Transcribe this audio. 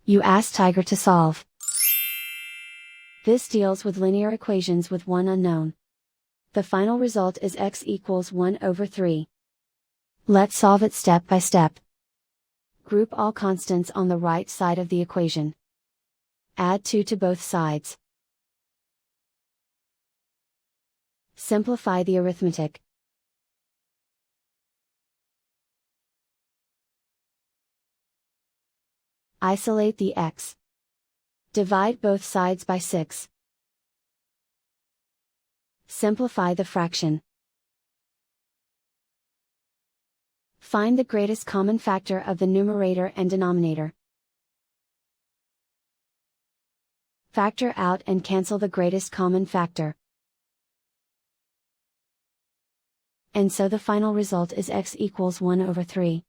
You ask Tiger to solve. This deals with linear equations with one unknown. The final result is x equals 1 over 3. Let's solve it step by step. Group all constants on the right side of the equation. Add 2 to both sides. Simplify the arithmetic. Isolate the x. Divide both sides by 6. Simplify the fraction. Find the greatest common factor of the numerator and denominator. Factor out and cancel the greatest common factor. And so the final result is x equals 1 over 3.